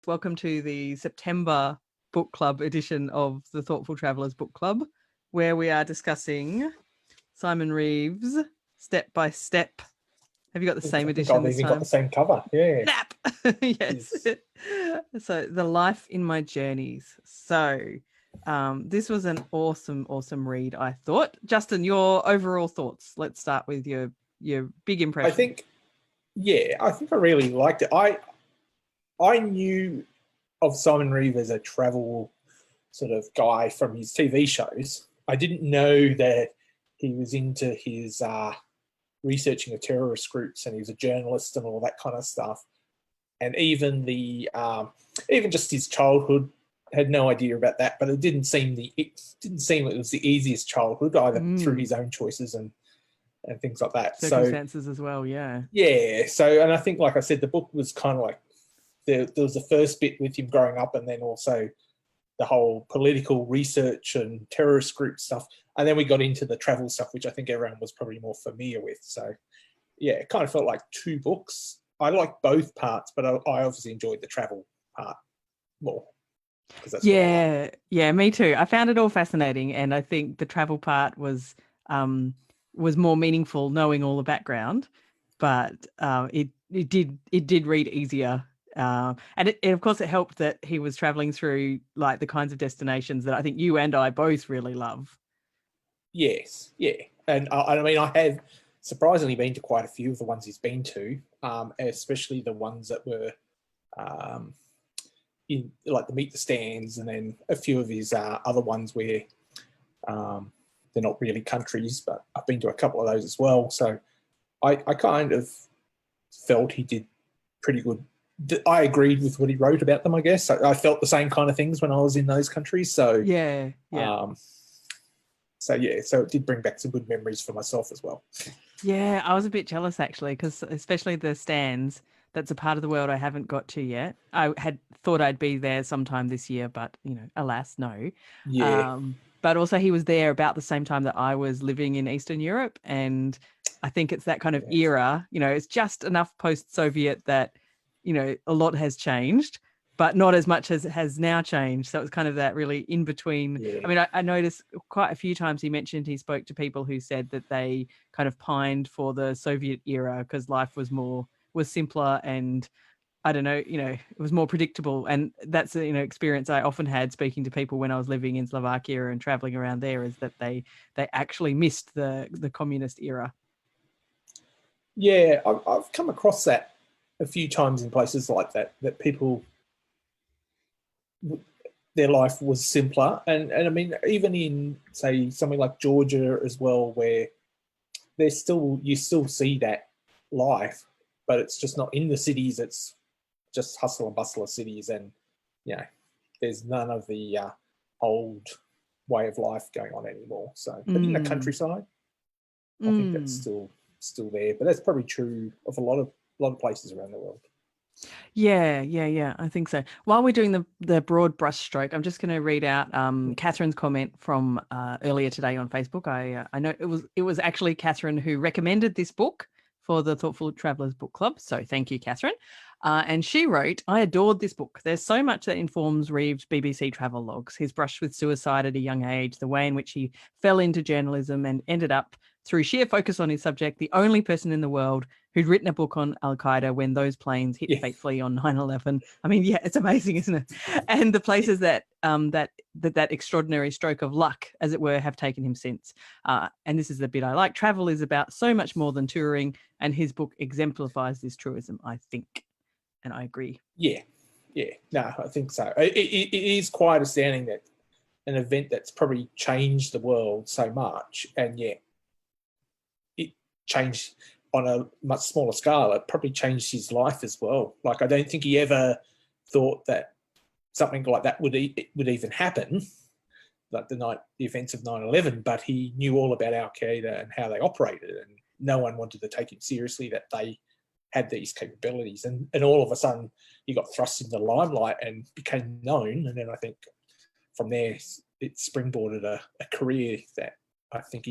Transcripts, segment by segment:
Welcome to the September book club edition of the Thoughtful Travellers Book Club, where we are discussing Simon Reeve's Step by Step. Have you got the same edition this time? I've even got the same cover. Yeah. Snap! Yes. So, The Life in My Journeys. So, this was an awesome read, I thought. Justin, your overall thoughts. Let's start with your big impression. I think I really liked it. I knew of Simon Reeve as a travel sort of guy from his TV shows. I didn't know that he was into his researching of terrorist groups, and he was a journalist and all that kind of stuff. And even even just his childhood, had no idea about that. But it didn't seem it was the easiest childhood either through his own choices and things like that. Circumstances as well, yeah. Yeah. So, and I think, like I said, the book was kind of like there was the first bit with him growing up, and then also the whole political research and terrorist group stuff. And then we got into the travel stuff, which I think everyone was probably more familiar with. So, yeah, it kind of felt like two books. I liked both parts, but I obviously enjoyed the travel part more. Yeah, me too. I found it all fascinating, and I think the travel part was more meaningful knowing all the background, but it did read easier. And of course it helped that he was traveling through like the kinds of destinations that I think you and I both really love. Yes, yeah. And I mean, I have surprisingly been to quite a few of the ones he's been to, especially the ones that were in like the Meet the Stands, and then a few of his other ones where they're not really countries, but I've been to a couple of those as well. So I kind of felt he did pretty good. I agreed with what he wrote about them, I guess. I felt the same kind of things when I was in those countries. So yeah. So it did bring back some good memories for myself as well. Yeah, I was a bit jealous actually, because especially the stands, that's a part of the world I haven't got to yet. I had thought I'd be there sometime this year, but alas, no. Yeah. But also he was there about the same time that I was living in Eastern Europe, and I think it's that kind of era. It's just enough post-Soviet that a lot has changed, but not as much as has now changed. So it's kind of that really in between. Yeah. I mean, I noticed quite a few times he mentioned he spoke to people who said that they kind of pined for the Soviet era because life was simpler, and I don't know, it was more predictable. And that's experience I often had speaking to people when I was living in Slovakia and traveling around there, is that they actually missed the communist era. Yeah, I've come across that a few times in places like that people, their life was simpler. And I mean, even in, say, something like Georgia as well, where you still see that life, but it's just not in the cities. It's just hustle and bustle of cities, and there's none of the old way of life going on anymore. So, but in the countryside, I think that's still there. But that's probably true of a lot of places around the world. Yeah, I think so. While we're doing the broad brushstroke, I'm just going to read out Catherine's comment from earlier today on Facebook. I know it was actually Catherine who recommended this book for the Thoughtful Travellers Book Club. So thank you, Catherine. And she wrote, I adored this book. There's so much that informs Reeve's BBC travel logs, his brush with suicide at a young age, the way in which he fell into journalism and ended up, through sheer focus on his subject, the only person in the world who'd written a book on Al-Qaeda when those planes hit fatefully on 9/11. I mean, yeah, it's amazing, isn't it? And the places that extraordinary stroke of luck, as it were, have taken him since. And this is the bit I like. Travel is about so much more than touring, and his book exemplifies this truism, I think. And I agree. Yeah. No, I think so. It is quite astounding that an event that's probably changed the world so much, and yet it changed on a much smaller scale. It probably changed his life as well. Like, I don't think he ever thought that something like that would even happen, like the events of 9/11, but he knew all about Al-Qaeda and how they operated, and no one wanted to take him seriously that they had these capabilities. And all of a sudden he got thrust into the limelight and became known. And then I think from there it springboarded a career that I think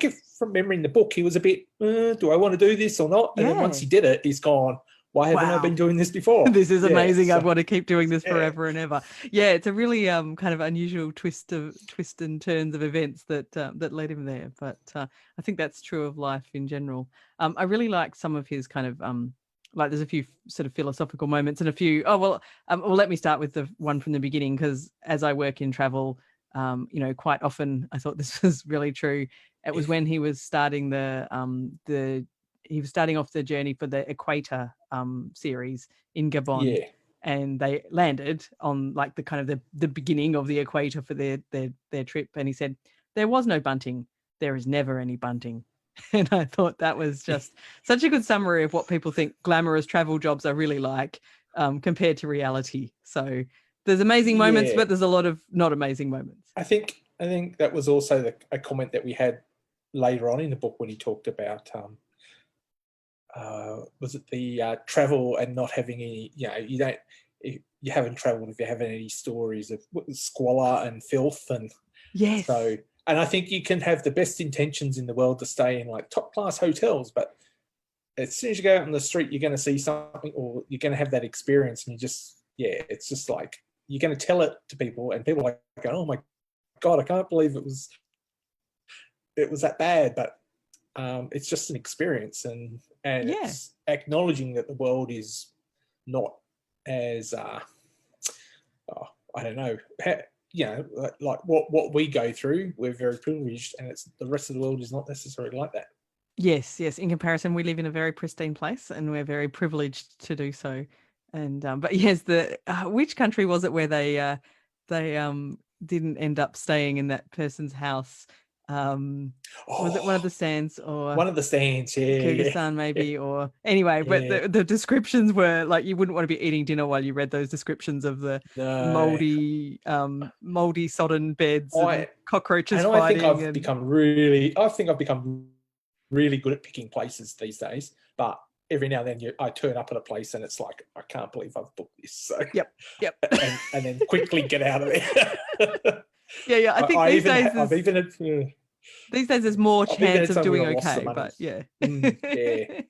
if from memory in the book, he was a bit, do I want to do this or not? And then once he did it, he's gone, Why haven't I Wow. been doing this before? This is amazing. I So, want to keep doing this yeah, forever and ever. Yeah, it's a really kind of unusual twist and turns of events that led him there. But I think that's true of life in general. I really like some of his kind of like there's a few sort of philosophical moments and a few. Well, let me start with the one from the beginning, because as I work in travel, quite often I thought this was really true. It was when he was starting he was starting off the journey for the Equator series in Gabon, yeah, and they landed on like the kind of the beginning of the equator for their trip. And he said, there was no bunting. There is never any bunting. And I thought that was just such a good summary of what people think glamorous travel jobs are really like compared to reality. So there's amazing moments, yeah. but there's a lot of not amazing moments. I think that was also a comment that we had later on in the book when he talked about was it the travel and not having any, you don't, you haven't traveled if you haven't any stories of squalor and filth. And Yes. so, and I think you can have the best intentions in the world to stay in like top class hotels, but as soon as you go out on the street, you're going to see something, or you're going to have that experience, and you just, it's just like, you're going to tell it to people, and people are like, oh my God, I can't believe it was that bad. But it's just an experience, and it's acknowledging that the world is not as I don't know, like what we go through. We're very privileged, and it's the rest of the world is not necessarily like that. Yes. In comparison, we live in a very pristine place, and we're very privileged to do so. And but yes, the which country was it where they didn't end up staying in that person's house? Was it one of the stands or One of the stands, yeah, Kyrgyzstan maybe, or anyway? But yeah. the descriptions were like you wouldn't want to be eating dinner while you read those descriptions of the No, moldy sodden beds and I cockroaches I think fighting and I think I've become really good at picking places these days. But every now and then I turn up at a place and it's like, I can't believe I've booked this. So yep. and then quickly get out of there. Yeah. I think these days these days there's more I've even chance had of some where doing I've lost the okay, money. but yeah. Yeah,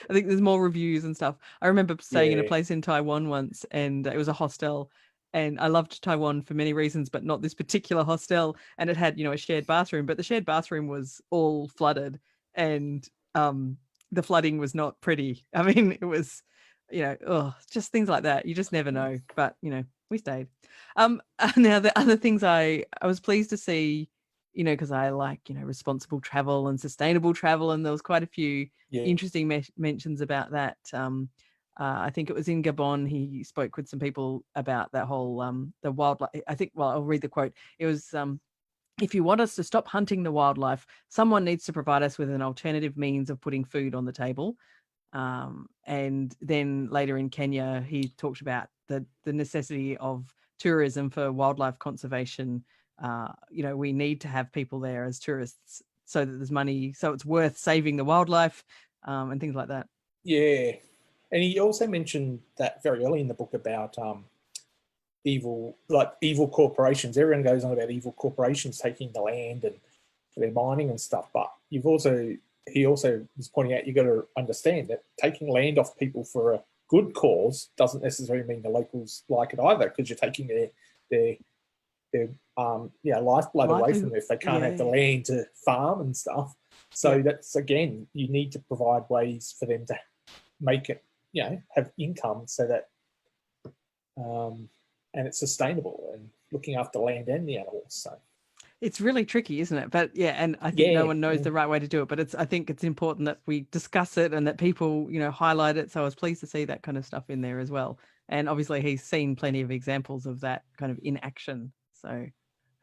I think there's more reviews and stuff. I remember staying in a yeah, place in Taiwan once, and it was a hostel, and I loved Taiwan for many reasons, but not this particular hostel. And it had, a shared bathroom, but the shared bathroom was all flooded, and the flooding was not pretty. I mean, it was, just things like that. You just never know. But we stayed. Now the other things I was pleased to see, because I like, responsible travel and sustainable travel. And there was quite a few yeah, interesting mentions about that. I think it was in Gabon. He spoke with some people about that whole, the wildlife. I think, well, I'll read the quote. It was, if you want us to stop hunting the wildlife, someone needs to provide us with an alternative means of putting food on the table. And then later in Kenya, he talked about the necessity of tourism for wildlife conservation. We need to have people there as tourists so that there's money, so it's worth saving the wildlife, and things like that. yeah. And he also mentioned that very early in the book about evil corporations. Everyone goes on about evil corporations taking the land and for their mining and stuff. But he also was pointing out, you got to understand that taking land off people for a good cause doesn't necessarily mean the locals like it either, because you're taking their lifeblood away from them if they can't have the land to farm and stuff. So that's, again, you need to provide ways for them to make it, have income, so that and it's sustainable and looking after land and the animals. So it's really tricky, isn't it? But yeah, and I think no yeah, one knows the right way to do it. But I think it's important that we discuss it and that people, highlight it. So I was pleased to see that kind of stuff in there as well. And obviously, he's seen plenty of examples of that kind of in action. So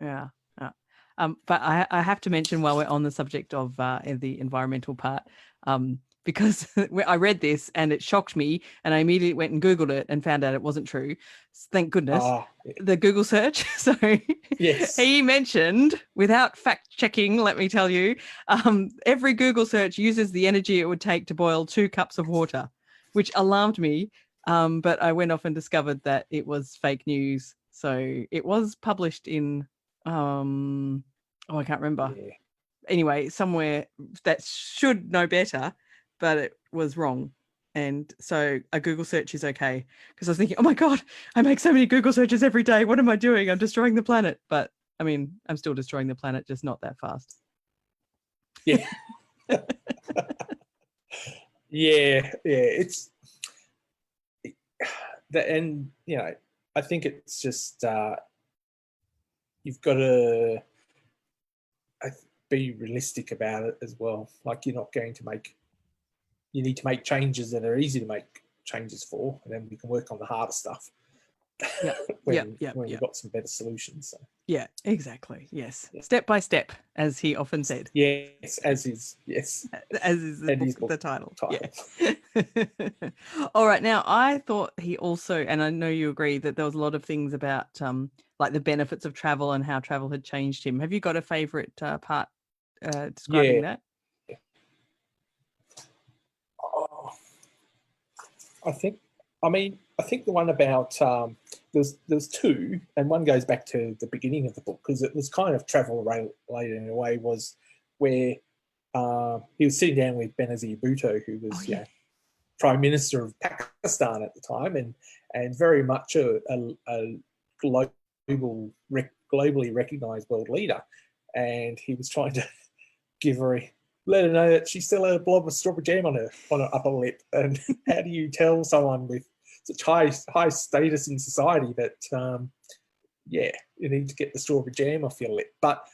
yeah. But I have to mention, while we're on the subject of the environmental part, because I read this and it shocked me, and I immediately went and Googled it and found out it wasn't true. Thank goodness. The Google search. So yes, he mentioned, without fact checking, let me tell you, every Google search uses the energy it would take to boil 2 cups of water, which alarmed me. But I went off and discovered that it was fake news. So it was published in, I can't remember. yeah. Anyway, somewhere that should know better, but it was wrong. And so a Google search is okay, because I was thinking, oh my God, I make so many Google searches every day. What am I doing? I'm destroying the planet. But I mean, I'm still destroying the planet, just not that fast. Yeah. Yeah. It's that, and I think it's just you've got to be realistic about it as well. Like, you're not going to you need to make changes that are easy to make changes for, and then we can work on the harder stuff. Yeah. when we've got some better solutions. So. Yeah, exactly. Yes. Yeah. Step by step, as he often said. Yes, as is the title. Yeah. All right. Now, I thought he also, and I know you agree, that there was a lot of things about like the benefits of travel and how travel had changed him. Have you got a favorite part describing that? Oh, I think the one about there's two, and one goes back to the beginning of the book, because it was kind of travel related in a way, was where he was sitting down with Benazir Bhutto, who was Prime Minister of Pakistan at the time, and very much a globally recognised world leader, and he was trying to let her know that she still had a blob of strawberry jam on her upper lip. And how do you tell someone with such high status in society that you need to get the strawberry jam off your lip? But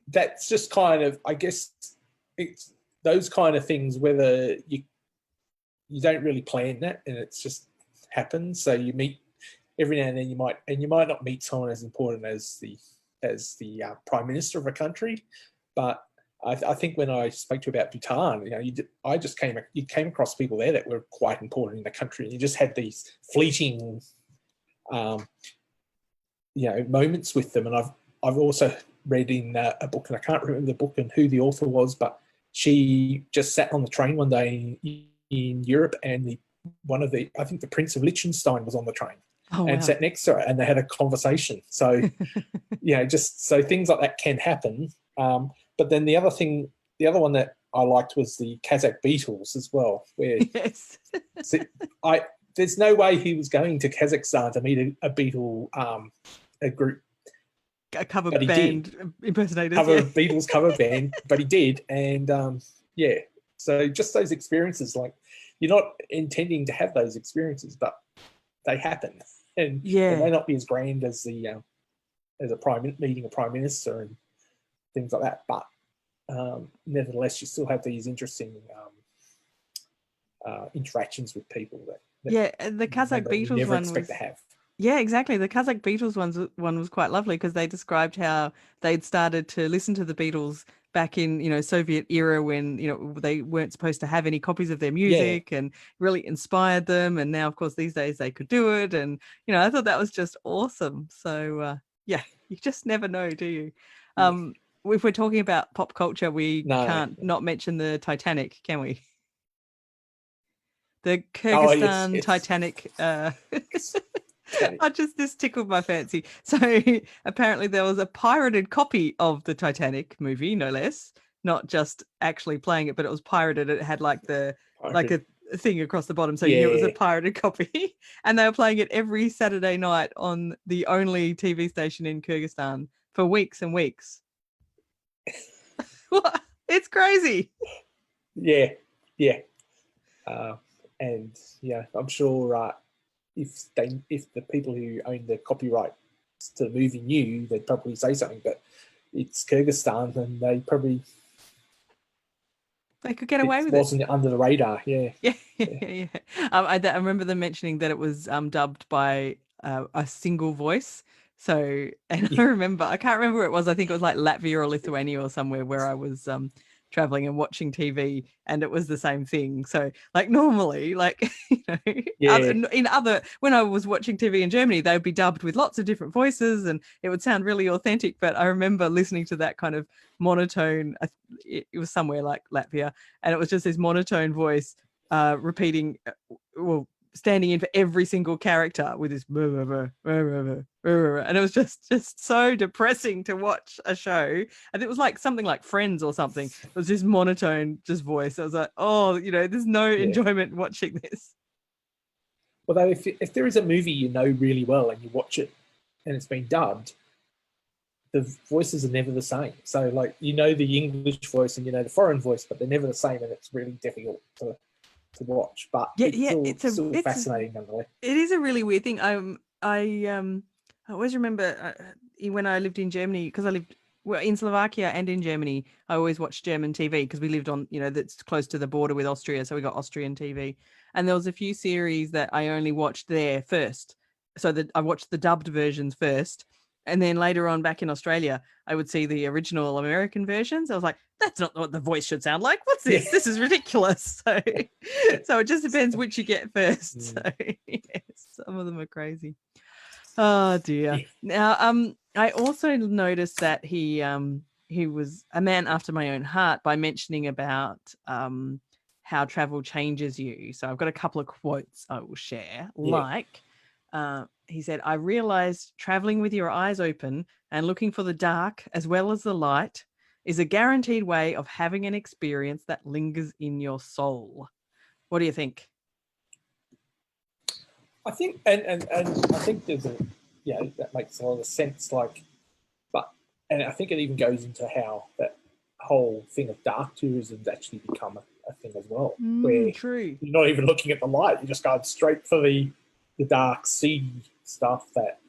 that's just kind of, I guess, it's those kind of things, whether you don't really plan that, and it's just happens. So you meet every now and then, you might not meet someone as important as the Prime Minister of a country, but I think when I spoke to you about Bhutan, you came across people there that were quite important in the country, and you just had these fleeting, moments with them. And I've also read in a book, and I can't remember the book and who the author was, but she just sat on the train one day in Europe, and I think the Prince of Liechtenstein was on the train. Oh, and wow. Sat next to her, and they had a conversation. So, just so things like that can happen. But then the other one that I liked was the Kazakh Beatles as well, where yes. there's no way he was going to Kazakhstan to meet a Beatle a group. A cover band impersonators. Beatles cover band, but he did. And so just those experiences, like, you're not intending to have those experiences, but they happen. And they may not be as grand as meeting a prime minister and things like that, but nevertheless, you still have these interesting interactions with people that the Kazakh Beatles you never one expect to have. Yeah, exactly. The Kazakh Beatles one was quite lovely, because they described how they'd started to listen to the Beatles back in Soviet era, when they weren't supposed to have any copies of their music, and really inspired them. And now, of course, these days they could do it, and I thought that was just awesome. So you just never know, do you? If we're talking about pop culture, we can't not mention the Titanic, can we? The Kyrgyzstan Titanic. This tickled my fancy. So apparently there was a pirated copy of the Titanic movie, no less, not just actually playing it, but it was pirated. It had like a thing across the bottom, so you knew it was a pirated copy. And they were playing it every Saturday night on the only TV station in Kyrgyzstan for weeks and weeks. It's crazy. Yeah. And I'm sure if the people who own the copyright to the movie knew, they'd probably say something. But it's Kyrgyzstan, and they could get away with it. It wasn't under the radar. Yeah. I remember them mentioning that it was dubbed by a single voice. So, and I remember, I can't remember where it was. I think it was like Latvia or Lithuania or somewhere where I was traveling and watching TV, and it was the same thing. So, like, normally, like, when I was watching TV in Germany, they would be dubbed with lots of different voices, and it would sound really authentic. But I remember listening to that kind of monotone. It was somewhere like Latvia, and it was just this monotone voice repeating, standing in for every single character with this, and it was just so depressing to watch a show. And it was like something like Friends or something. It was this monotone, just voice. I was like, oh, there's no enjoyment watching this. Although if there is a movie you know really well and you watch it and it's been dubbed, the voices are never the same. So like the English voice and the foreign voice, but they're never the same, and it's really difficult to watch. But it's still fascinating nonetheless. It is a really weird thing. I always remember when I lived in Germany, because I lived in Slovakia and in Germany. I always watched German TV because we lived on, that's close to the border with Austria, so we got Austrian TV. And there was a few series that I only watched there first, so that I watched the dubbed versions first, and then later on back in Australia, I would see the original American versions. I was like, that's not what the voice should sound like. What's this? Yeah. This is ridiculous. So it just depends which you get first. So yes, some of them are crazy. Oh dear. Yeah. Now, I also noticed that he was a man after my own heart by mentioning about how travel changes you. So I've got a couple of quotes I will share. Like, he said, I realized traveling with your eyes open and looking for the dark as well as the light is a guaranteed way of having an experience that lingers in your soul. What do you think? I think, and I think there's that makes a lot of sense. And I think it even goes into how that whole thing of dark tourism's actually become a thing as well. Where true. You're not even looking at the light; you're just going straight for the dark, seedy stuff. But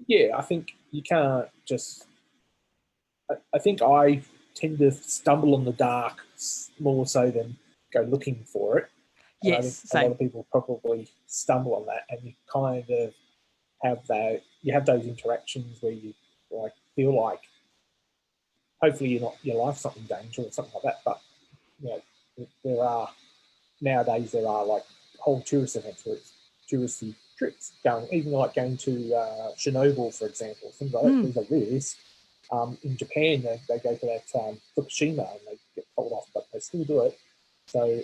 yeah, I think you can't just. I think I tend to stumble on the dark more so than go looking for it. And I think a lot of people probably stumble on that, and you kind of have those interactions where you feel like hopefully your life's not in danger or something like that. But nowadays there are like whole tourist events where it's touristy trips going to Chernobyl, for example, things like that. These are risks. In Japan, they go to that Fukushima and they get told off, but they still do it. So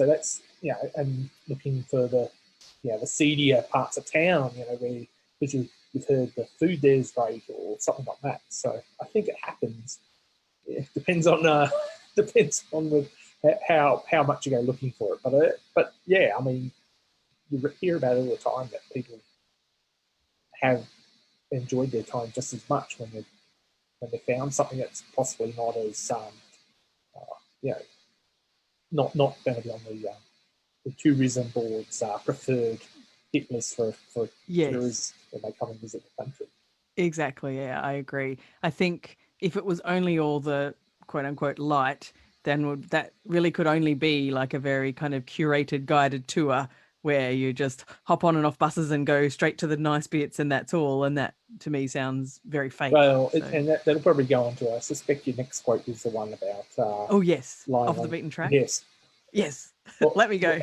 that's and looking for the seedier parts of town, where because you've heard the food there is great or something like that. So I think it happens. It depends on how much you go looking for it. But yeah, I mean, you hear about it all the time that people have enjoyed their time just as much when they found something that's possibly not as not going to be on the tourism board's preferred hit list for tourists when they come and visit the country. Exactly. Yeah, I agree. I think if it was only all the quote unquote light, then that really could only be like a very kind of curated guided tour where you just hop on and off buses and go straight to the nice bits and that's all. And that to me sounds very fake. Well, and that'll probably go on to, I suspect your next quote is the one about... off the beaten track? Yes. Yes. Let me go.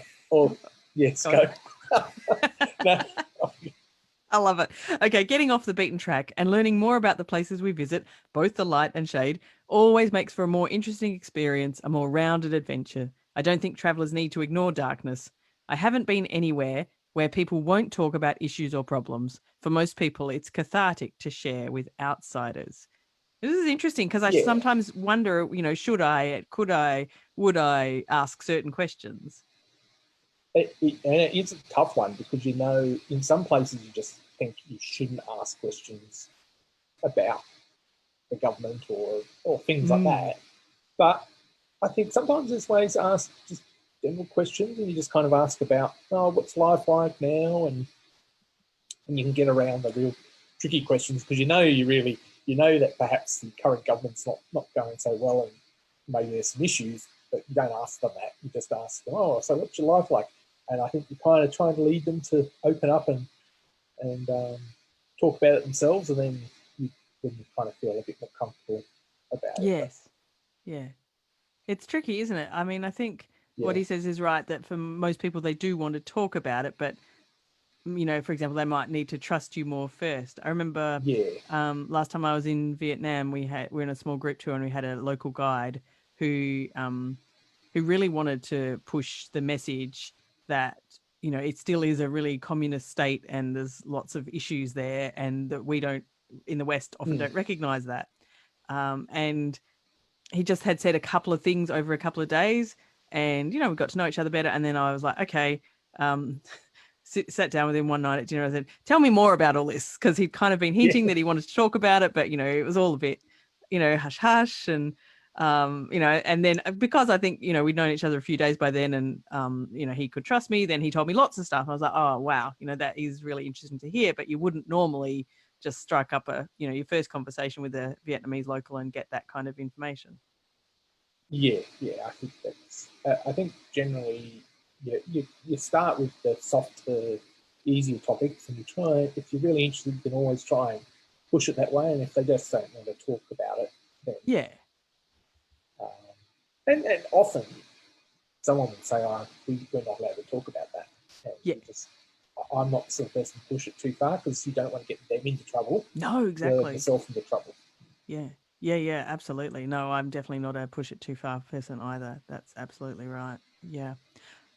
Yes, go. No. I love it. Okay, getting off the beaten track and learning more about the places we visit, both the light and shade, always makes for a more interesting experience, a more rounded adventure. I don't think travellers need to ignore darkness. I haven't been anywhere where people won't talk about issues or problems. For most people, it's cathartic to share with outsiders. This is interesting because I sometimes wonder, should I, could I, would I ask certain questions? And it is a tough one because, in some places you just think you shouldn't ask questions about the government or things like that. But I think sometimes there's ways to ask just general questions, and you just kind of ask about, what's life like now? And you can get around the real tricky questions because you know that perhaps the current government's not going so well and maybe there's some issues, but you don't ask them that. You just ask them, so what's your life like? And I think you're kind of trying to lead them to open up and talk about it themselves, and then you kind of feel a bit more comfortable about it. Yes. Yeah. It's tricky, isn't it? I mean, I think what he says is right, that for most people, they do want to talk about it, but, for example, they might need to trust you more first. I remember last time I was in Vietnam, we were in a small group tour and we had a local guide who who really wanted to push the message that, you know, it still is a really communist state and there's lots of issues there, and that we don't, in the West, often don't recognize that. And he just had said a couple of things over a couple of days, and, you know, we got to know each other better. And then I was like, okay, sat down with him one night at dinner. I said, tell me more about all this, because he'd kind of been hinting that he wanted to talk about it, but, you know, it was all a bit, you know, hush hush. And you know, and then because I think, you know, we'd known each other a few days by then, and you know, he could trust me, then he told me lots of stuff. I was like, oh wow, you know, that is really interesting to hear. But you wouldn't normally just strike up a, you know, your first conversation with a Vietnamese local and get that kind of information. Yeah, I think that's. I think generally, you start with the softer, easier topics, and you try. If you're really interested, you can always try and push it that way. And if they just don't want to talk about it, then Yeah. um, and often someone would say, "Oh, we're not allowed to talk about that." And Yeah. I'm not the sort of person to push it too far, because you don't want to get them into trouble. No, exactly. Yourself into trouble. Yeah, absolutely. No, I'm definitely not a push it too far person either. That's absolutely right. Yeah.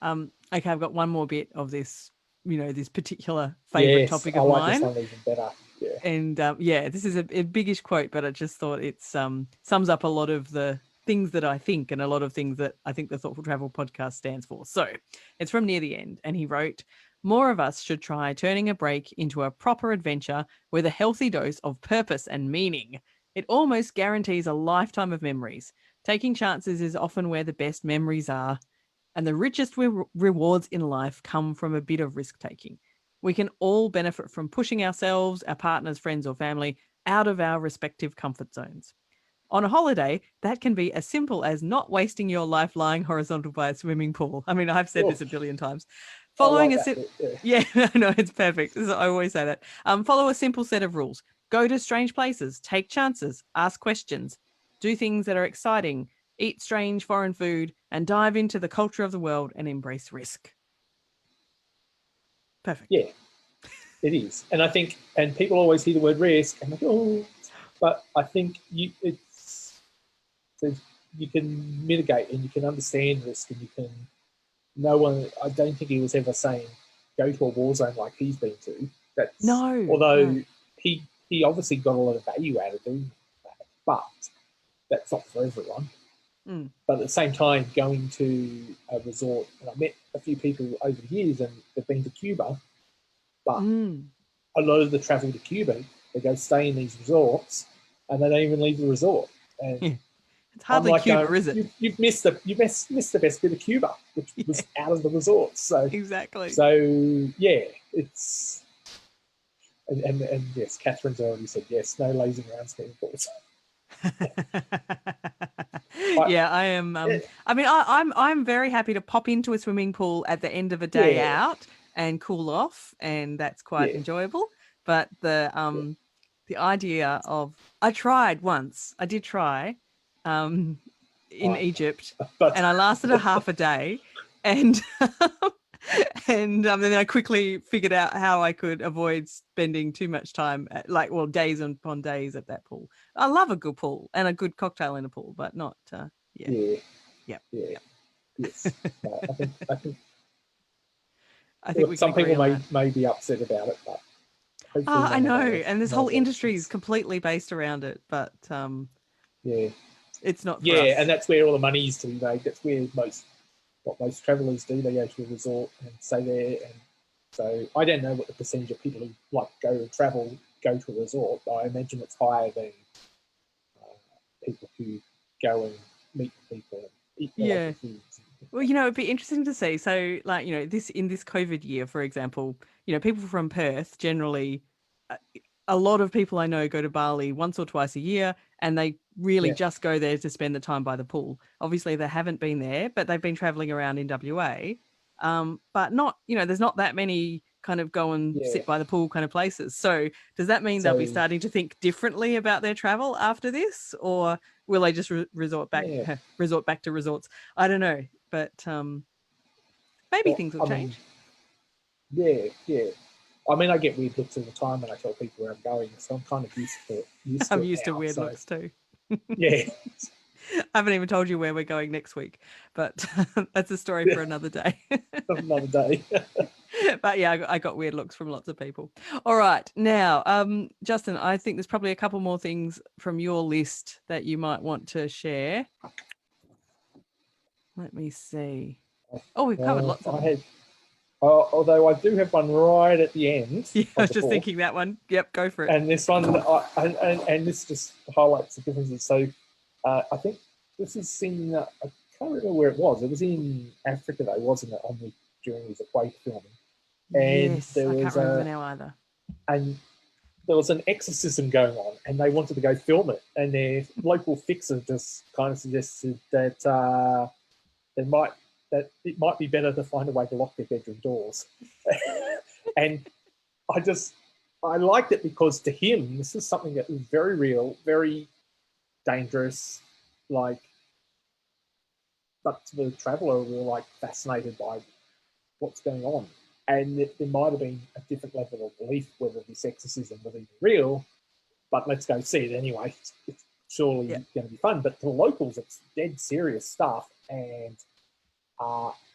Okay, I've got one more bit of this, you know, this particular favorite topic I of like this mine. one even better. Yeah. And yeah, this is a biggish quote, but I just thought it's sums up a lot of the things that I think, and a lot of things that I think the Thoughtful Travel podcast stands for. So it's from near the end, and he wrote, more of us should try turning a break into a proper adventure with a healthy dose of purpose and meaning. It almost guarantees a lifetime of memories. Taking chances is often where the best memories are, and the richest rewards in life come from a bit of risk taking. We can all benefit from pushing ourselves, our partners, friends, or family out of our respective comfort zones. On a holiday, that can be as simple as not wasting your life lying horizontal by a swimming pool. I mean, I've said this a billion times. Following like yeah, no, it's perfect. I always say that. Follow a simple set of rules. Go to strange places, take chances, ask questions, do things that are exciting, eat strange foreign food, and dive into the culture of the world and embrace risk. Perfect. Yeah, it is. And I think, and people always hear the word risk and like, oh, but I think you can mitigate and you can understand risk, and you can. No one. I don't think he was ever saying go to a war zone like he's been to. That's although he obviously got a lot of value out of doing that, but that's not for everyone. But at the same time, going to a resort, and I met a few people over the years, and they've been to Cuba, but a lot of the travel to Cuba, they go stay in these resorts, and they don't even leave the resort. And it's hardly Cuba, is it? You've missed the best bit of Cuba, which was out of the resorts. So exactly. So yeah, it's and yes, Catherine's already said yes. No lazing around swimming pools. Yeah, I am. I mean, I'm very happy to pop into a swimming pool at the end of a day out and cool off, and that's quite enjoyable. But the idea of I did try in Egypt, and I lasted a half a day, and and then I quickly figured out how I could avoid spending too much time days upon days at that pool. I love a good pool and a good cocktail in a pool, but not Yes. I think some people may be upset about it, but I know, and this whole industry is completely based around it, but it's not for us. And that's where all the money is to be made. That's where what most travellers do. They go to a resort and stay there, and so I don't know what the percentage of people who like go to a resort. But I imagine it's higher than people who go and meet people and eat the foods. Well, you know, it'd be interesting to see. So, like, you know, in this COVID year, for example, you know, people from Perth generally, a lot of people I know go to Bali once or twice a year, and they really just go there to spend the time by the pool. Obviously, they haven't been there, but they've been traveling around in WA. But not, you know, there's not that many kind of go and sit by the pool kind of places. So does that mean they'll be starting to think differently about their travel after this, or will they just resort back to resorts? I don't know, but maybe things will change. I mean, I get weird looks all the time when I tell people where I'm going, so I'm kind of used to it. I'm used to weird looks too. I haven't even told you where we're going next week, but that's a story for another day. Another day. But yeah, I got weird looks from lots of people. All right. Now, Justin, I think there's probably a couple more things from your list that you might want to share. Let me see. Oh, we've covered lots of them. Although I do have one right at the end. Yeah, I was just thinking that one. Yep, go for it. And this one, and this just highlights the differences. So I think this is in, I can't remember where it was. It was in Africa, though, wasn't it, during his equator filming? And yes, I can't remember now either. And there was an exorcism going on, and they wanted to go film it. And their local fixer just kind of suggested that it might be better to find a way to lock their bedroom doors. And I liked it because to him, this is something that was very real, very dangerous, but to the traveller, we were fascinated by what's going on. And there might have been a different level of belief whether this exorcism was even real, but let's go see it anyway. It's surely going to be fun. But to the locals, it's dead serious stuff, and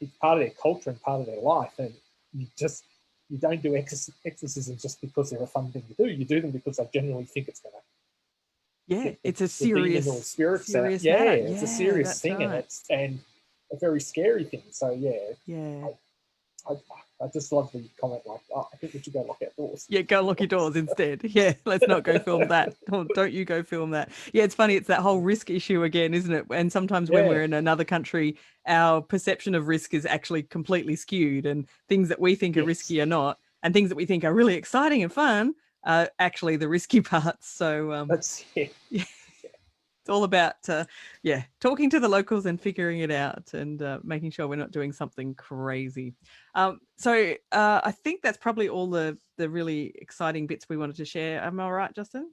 it's part of their culture and part of their life. And you don't do exorcisms just because they're a fun thing to do. You do them because they genuinely think it's going to. Yeah, it's a serious matter. It's a serious thing, right. and a very scary thing. So I just love the comment I think we should go lock our doors. Yeah, go lock your doors instead. Yeah, let's not go film that. Don't you go film that. Yeah, it's funny. It's that whole risk issue again, isn't it? And sometimes when we're in another country, our perception of risk is actually completely skewed, and things that we think are risky are not, and things that we think are really exciting and fun are actually the risky parts. So that's it's all about talking to the locals and figuring it out, and making sure we're not doing something crazy. So I think that's probably all the really exciting bits we wanted to share. Am I right, Justin?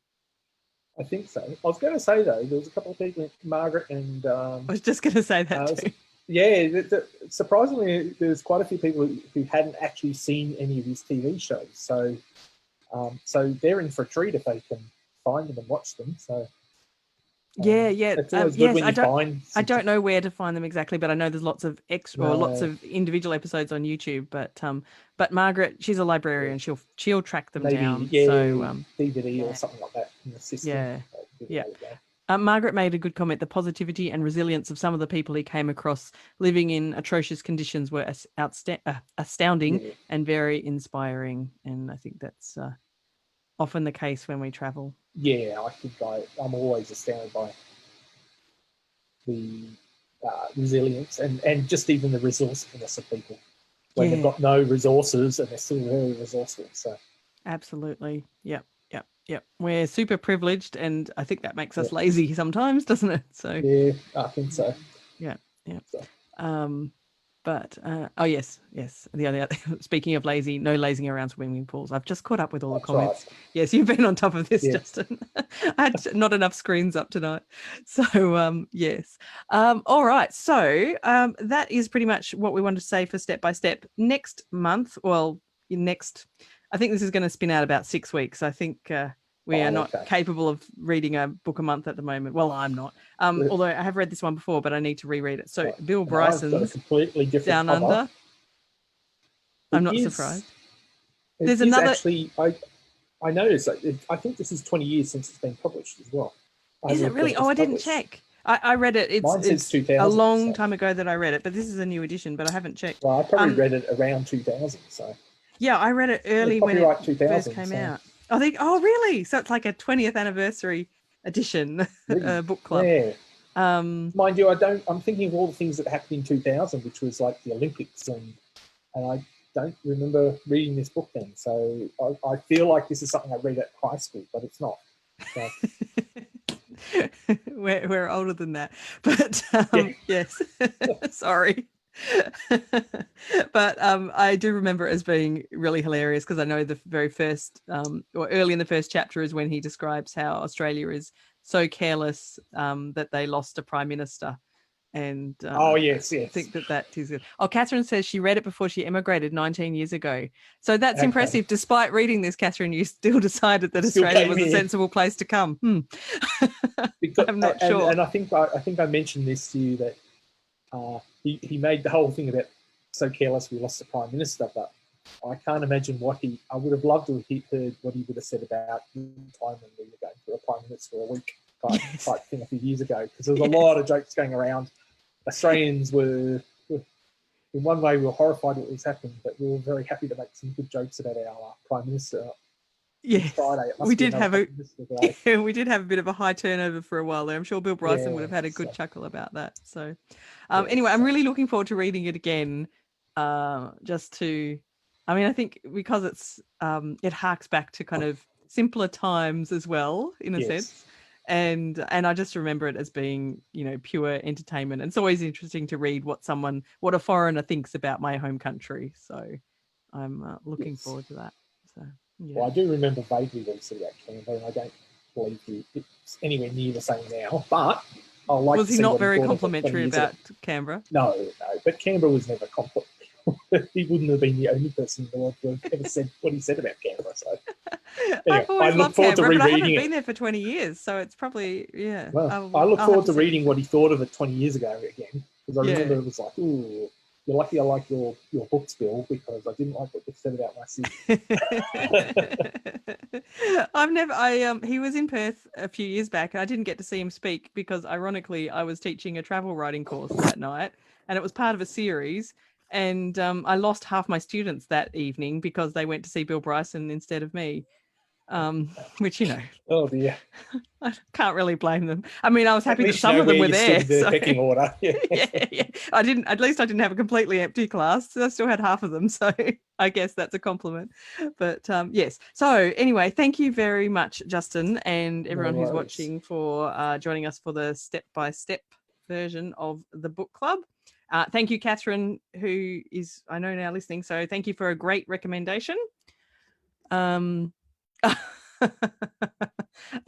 I think so. I was going to say, though, there was a couple of people, Margaret and I was just going to say that too. Yeah, surprisingly, there's quite a few people who hadn't actually seen any of his TV shows. So they're in for a treat if they can find them and watch them. So it's always good when you find. I don't know where to find them exactly, but I know there's lots of lots of individual episodes on YouTube. But Margaret, she's a librarian. She'll track them down. So DVD or something like that in the system. Margaret made a good comment. The positivity and resilience of some of the people he came across living in atrocious conditions were astounding and very inspiring. And I think that's often the case when we travel. Yeah, I think I'm always astounded by the resilience and just even the resourcefulness of people when they've got no resources and they're still very resourceful. So absolutely, yep. We're super privileged, and I think that makes us lazy sometimes, doesn't it? So yeah, I think so. Yeah. So. But yes. The other speaking of lazy, no lazing around swimming pools. I've just caught up with all the comments. Right. Yes, you've been on top of this, Justin. I had not enough screens up tonight. So yes. All right. So that is pretty much what we wanted to say for Step by Step. Next month, I think this is going to spin out about 6 weeks. I think we are not capable of reading a book a month at the moment. Well, I'm not. Although I have read this one before, but I need to reread it. So Bill Bryson's completely different Down cover. Under. I'm not surprised. There's another. Actually, I noticed. I think this is 20 years since it's been published as well. Is it really? I didn't check. I read it. It's 2000, a long time ago that I read it, but this is a new edition. But I haven't checked. Well, I probably read it around 2000. So yeah, I read it early when it first came out. Oh, really? So it's like a 20th anniversary edition book club. Yeah. Mind you, I'm thinking of all the things that happened in 2000, which was like the Olympics, and I don't remember reading this book then. So I feel like this is something I read at high school, but it's not. So. we're older than that, but yes, sorry. But I do remember it as being really hilarious because I know the very first or early in the first chapter is when he describes how Australia is so careless that they lost a prime minister, And oh yes, I think that is good. Oh, Catherine says she read it before she emigrated 19 years ago. So that's impressive. Despite reading this, Catherine, you still decided that Australia was a sensible place to come. Because, I'm not sure. And I think I mentioned this to you that he made the whole thing about so careless we lost the Prime Minister, but I can't imagine I would have loved to have heard what he would have said about the time when we were going for a Prime Minister for a week type thing a few years ago, because there was a lot of jokes going around. Australians were, in one way, we were horrified at what was happening, but we were very happy to make some good jokes about our Prime Minister. Yes, Friday. we did have a bit of a high turnover for a while there. I'm sure Bill Bryson would have had a good chuckle about that. So, anyway, I'm really looking forward to reading it again. I think because it's it harks back to kind of simpler times as well, in a sense. And I just remember it as being, pure entertainment. And it's always interesting to read what a foreigner thinks about my home country. So I'm looking forward to that. So, yeah. Well, I do remember vaguely what he said about Canberra, and I don't believe it's anywhere near the same now. But I'll like. Was he not very complimentary about Canberra? No. But Canberra was never complimentary. He wouldn't have been the only person in the world to have ever said what he said about Canberra. So anyway, I look forward to rereading it. I haven't been there for 20 years, so it's probably Well, I look forward to reading what he thought of it 20 years ago again, because I remember it was like, ooh, you're lucky I like your books, Bill, because I didn't like what you said about my city. He was in Perth a few years back, and I didn't get to see him speak because, ironically, I was teaching a travel writing course that night, and it was part of a series. And I lost half my students that evening because they went to see Bill Bryson instead of me, which, Oh, dear. I can't really blame them. I mean, I was happy that some of them were there. The pecking order. Yeah. Yeah. At least I didn't have a completely empty class. So I still had half of them. So I guess that's a compliment. But yes. So anyway, thank you very much, Justin, and everyone who's watching for joining us for the step-by-step version of the book club. Thank you, Catherine, who is, I know, now listening. So thank you for a great recommendation.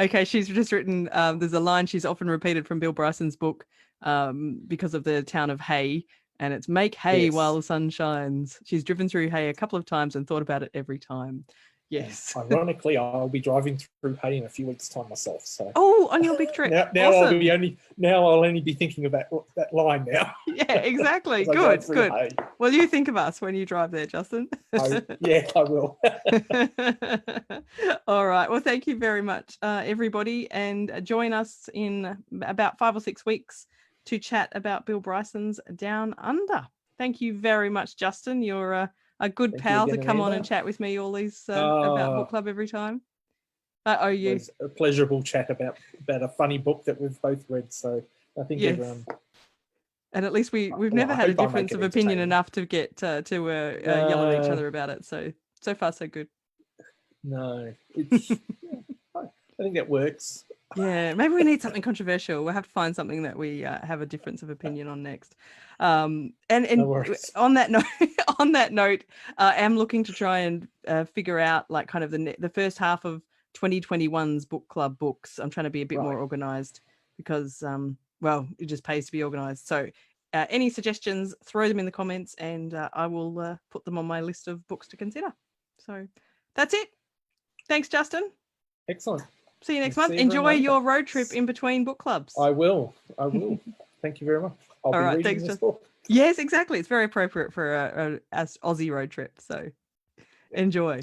Okay, she's just written, there's a line she's often repeated from Bill Bryson's book because of the town of Hay, and it's make hay while the sun shines. She's driven through Hay a couple of times and thought about it every time. Yes. And ironically, I'll be driving through Hay in a few weeks' time myself. So on your big trip. Now awesome. I'll only be thinking about that line now. Yeah, exactly. Good. Hay. Well, you think of us when you drive there, Justin. I will. All right. Well, thank you very much, everybody, and join us in about 5 or 6 weeks to chat about Bill Bryson's Down Under. Thank you very much, Justin. You're a good pal to come on and chat with me all these about book club every time. It was a pleasurable chat about a funny book that we've both read. So I think everyone. And at least we've never had a difference of opinion enough to get to yell at each other about it. So far so good. No, it's. I think that works. Yeah, maybe we need something controversial. We'll have to find something that we have a difference of opinion on next. And no on that note, I'm looking to try and figure out like kind of the first half of 2021's book club books. I'm trying to be a bit more organized because it just pays to be organized. So any suggestions, throw them in the comments, and I will put them on my list of books to consider. So that's it. Thanks, Justin. Excellent. See you next month. Enjoy your road trip in between book clubs. I will. Thank you very much. I'll be reading this book. Yes, exactly. It's very appropriate for a Aussie road trip. So enjoy.